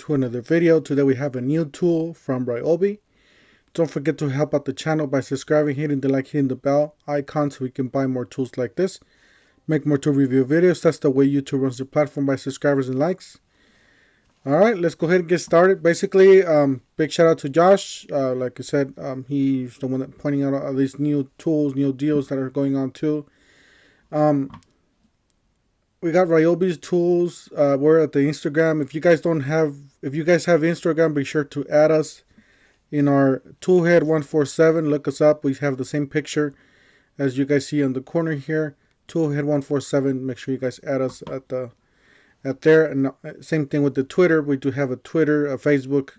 to another video. Today we have a new tool from Ryobi. Don't forget to help out the channel by subscribing, hitting the bell icon so we can buy more tools like this, make more tool review videos. That's the way YouTube runs the platform, by subscribers and likes. Alright, let's go ahead and get started. Basically, big shout out to Josh. Like I said, he's the one that pointing out all these new tools, new deals that are going on too. We got Ryobi's tools. We're at the Instagram. If you guys have Instagram, be sure to add us in our Toolhead147. Look us up. We have the same picture as you guys see on the corner here. Toolhead147. Make sure you guys add us at there. And same thing with the Twitter. We do have a Twitter, a Facebook,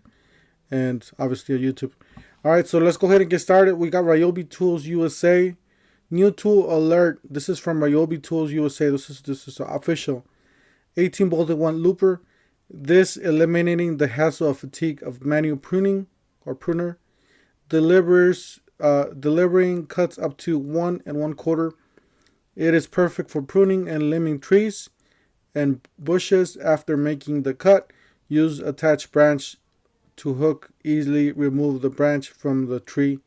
and obviously a YouTube. All right, so let's go ahead and get started. We got Ryobi Tools USA. New tool alert. This is from Ryobi Tools USA. This is official. 18 bolted 1 looper. This eliminating the hassle of fatigue of manual pruning or pruner. Delivering cuts up to 1 1/4. It is perfect for pruning and limbing trees and bushes. After making the cut, use attached branch to hook. Easily remove the branch from the tree.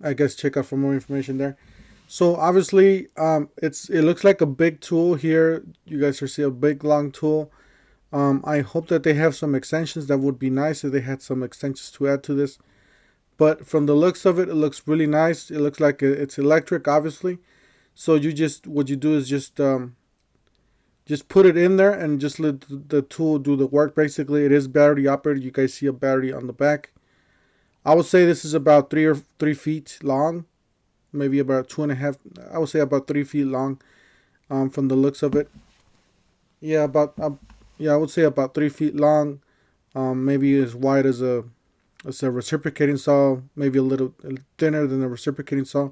I guess check out for more information there. So obviously, it looks like a big tool here. You guys are seeing a big long tool. I hope that they have some extensions. That would be nice if they had some extensions to add to this. But from the looks of it, it looks really nice. It looks like it's electric, obviously. So what you do is just put it in there and just let the tool do the work. Basically, it is battery operated. You guys see a battery on the back. I would say this is about 3 feet long, maybe about 2.5. I would say about 3 feet long, from the looks of it. Yeah, I would say about 3 feet long, maybe as wide as a reciprocating saw, maybe a little thinner than a reciprocating saw,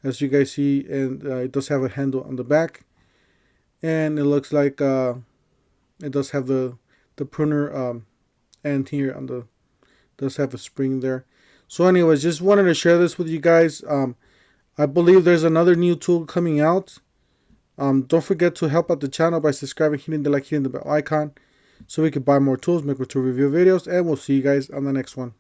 as you guys see. And it does have a handle on the back, and it looks like it does have the pruner end here on the. Does have a spring there. So anyways, just wanted to share this with you guys. I believe there's another new tool coming out. Don't forget to help out the channel by subscribing, hitting the bell icon so we can buy more tools, make more tool review videos, and we'll see you guys on the next one.